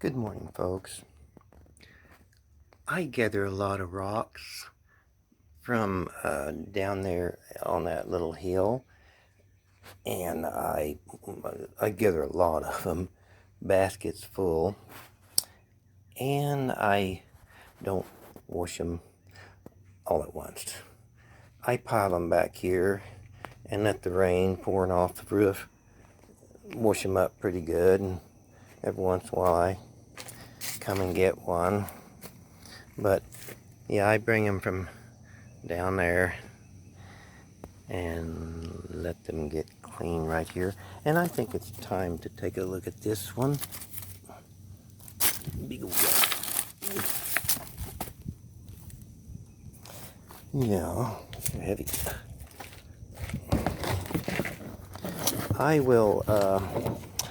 Good morning, folks. I gather a lot of rocks from down there on that little hill, and I gather a lot of them, baskets full, and I don't wash them all at once. I pile them back here and let the rain pouring off the roof wash them up pretty good, and every once in a while I come and get one. But yeah, I bring them from down there and let them get clean right here. And I think it's time to take a look at this one. Big old guy. Yeah, heavy. I will,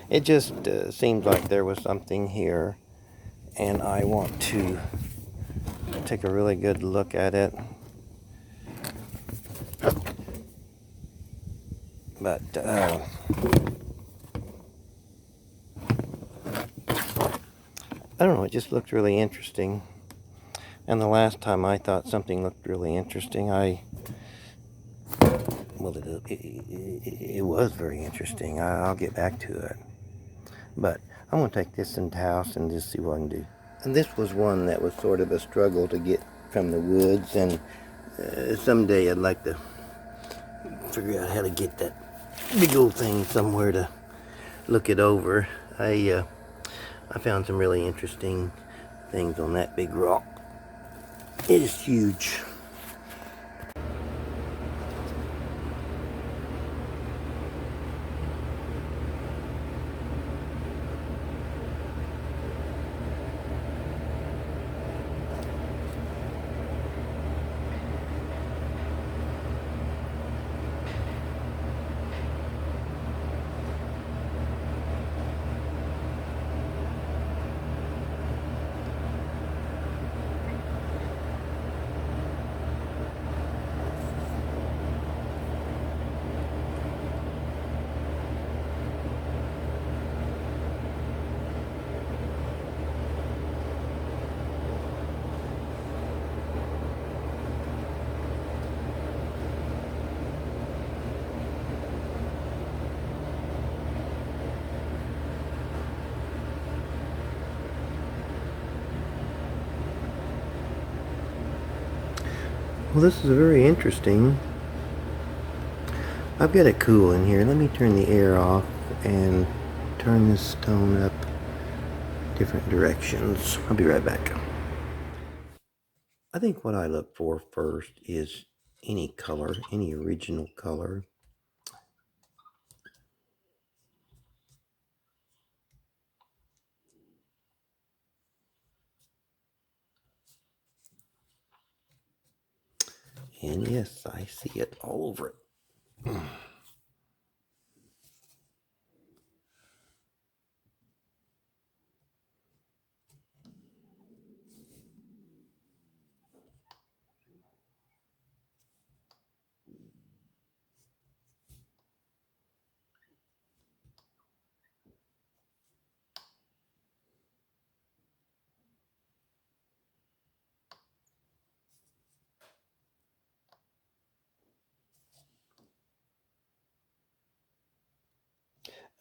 it just seems like there was something here, and I want to take a really good look at it. But, I don't know, it just looked really interesting. And the last time I thought something looked really interesting, well, it was very interesting. I'll get back to it. But I'm going to take this into the house and just see what I can do. And this was one that was sort of a struggle to get from the woods, and someday I'd like to figure out how to get that big old thing somewhere to look it over. I found some really interesting things on that big rock. It is huge. Well, this is very interesting. I've got it cool in here. Let me turn the air off and turn this stone up different directions. I'll be right back. I think what I look for first is any color, any original color. And yes, I see it all over it.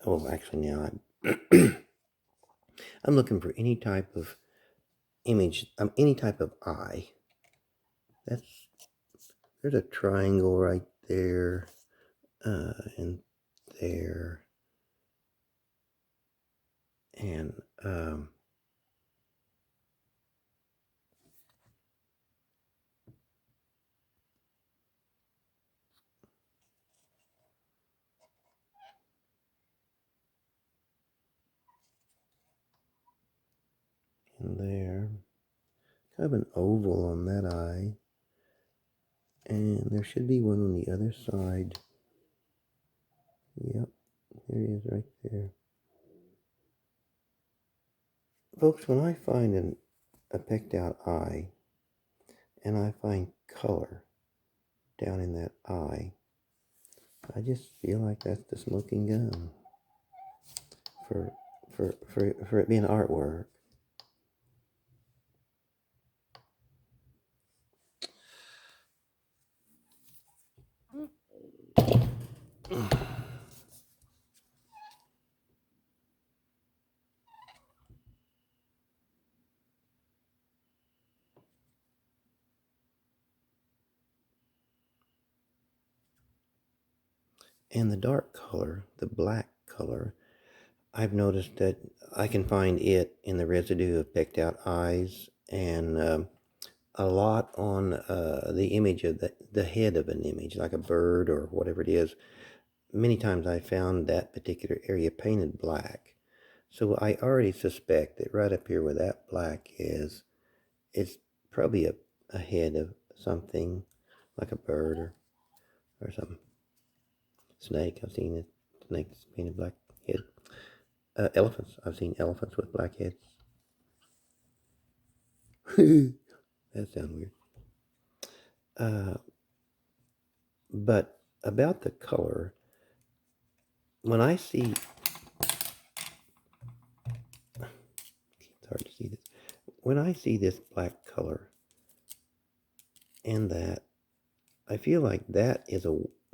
Oh, actually now I'm looking for any type of image, any type of eye. That's There's a triangle right there, and there, and there. Kind of an oval on that eye. And there should be one on the other side. Yep, there he is right there. Folks, when I find a picked out eye, and I find color down in that eye, I just feel like that's the smoking gun for it being artwork. And the dark color, the black color, I've noticed that I can find it in the residue of pecked out eyes and a lot on the image of the head of an image, like a bird or whatever it is. Many times I found that particular area painted black. So I already suspect that right up here where that black is, it's probably a head of something like a bird or something. Snake, I've seen it. Snakes painted black head. Elephants, I've seen elephants with black heads. That sounds weird. But about the color, when I see, it's hard to see this. When I see this black color and that, I feel like that is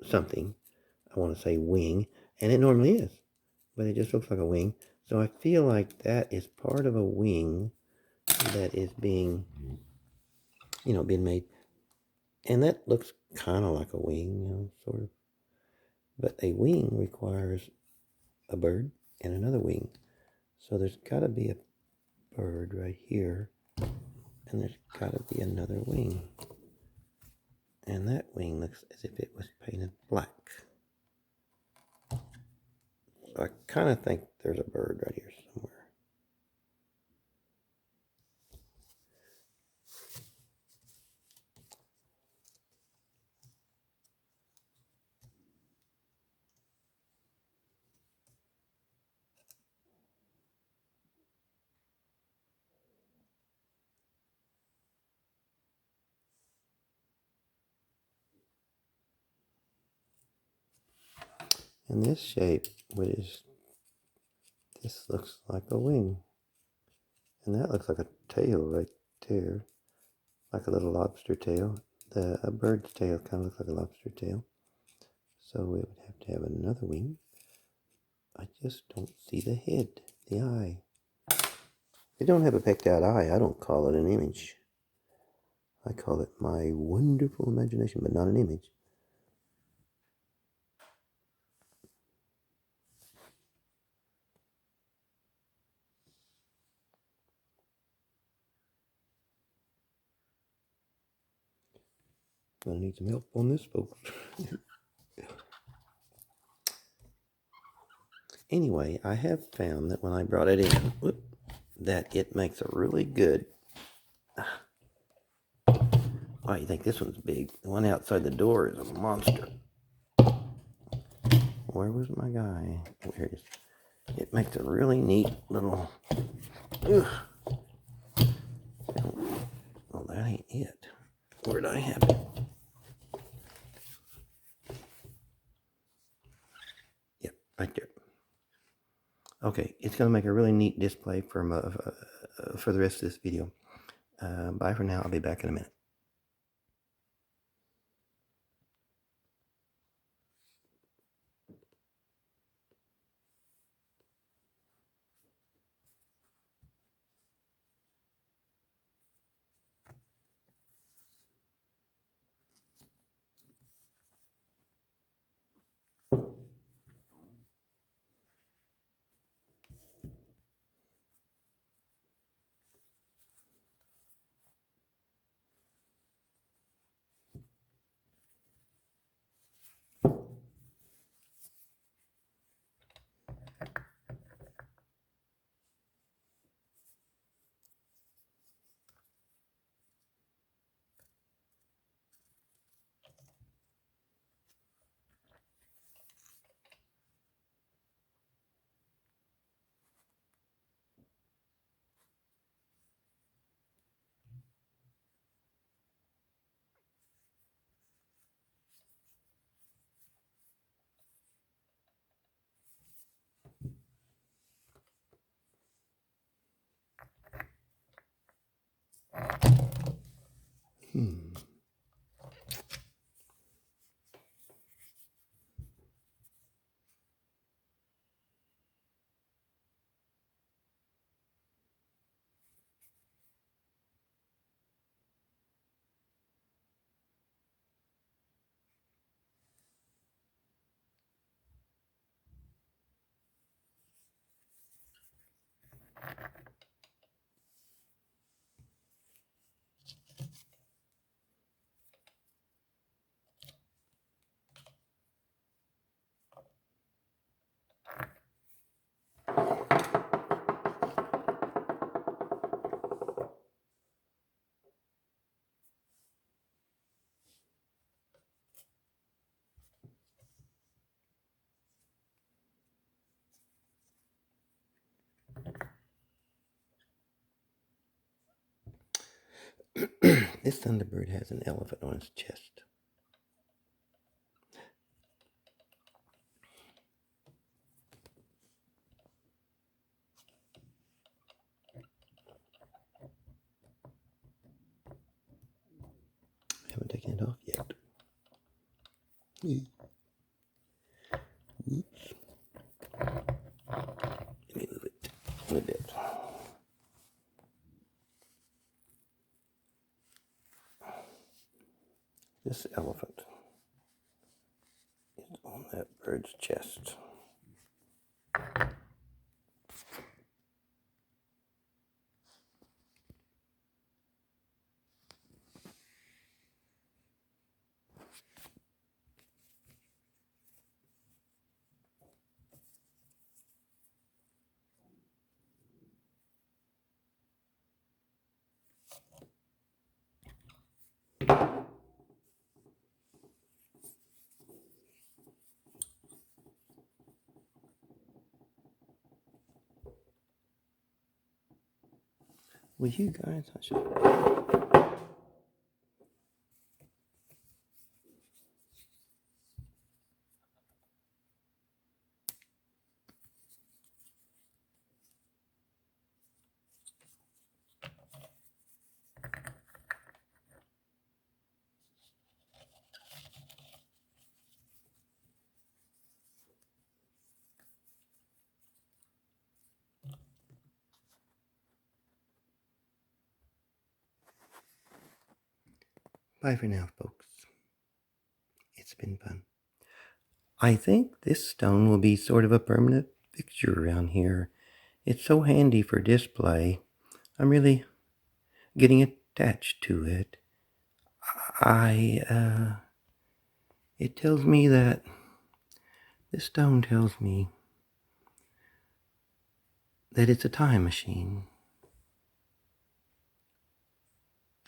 something. I want to say wing, and it normally is, but it just looks like a wing. So I feel like that is part of a wing that is being made. And that looks kind of like a wing, sort of. But a wing requires a bird and another wing. So there's got to be a bird right here, and there's got to be another wing. And that wing looks as if it was painted black. So I kind of think there's a bird right here somewhere. And this shape, this looks like a wing. And that looks like a tail right there, like a little lobster tail. A bird's tail kind of looks like a lobster tail. So it would have to have another wing. I just don't see the head, the eye. If they don't have a pecked out eye, I don't call it an image. I call it my wonderful imagination, but not an image. Gonna need some help on this, folks. Anyway, I have found that when I brought it in, that it makes a really good... Oh, you think this one's big? The one outside the door is a monster. Where was my guy? Oh, here it is. It makes a really neat little... Ugh. Oh, that ain't it. Where'd I have it? Yep, right there. Okay, it's going to make a really neat display for the rest of this video. Bye for now. I'll be back in a minute. This Thunderbird has an elephant on its chest. I haven't taken it off yet. Oops. Let me move it a little bit. This elephant is on that bird's chest. Well, you guys, I should. Bye for now, folks. It's been fun. I think this stone will be sort of a permanent fixture around here. It's so handy for display. I'm really getting attached to it. It tells me that, this stone tells me that it's a time machine.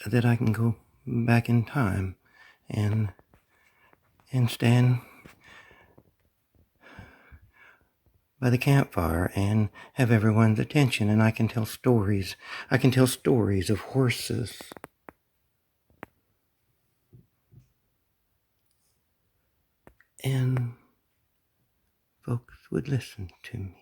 That I can go back in time and stand by the campfire and have everyone's attention, and I can tell stories. I can tell stories of horses. And folks would listen to me.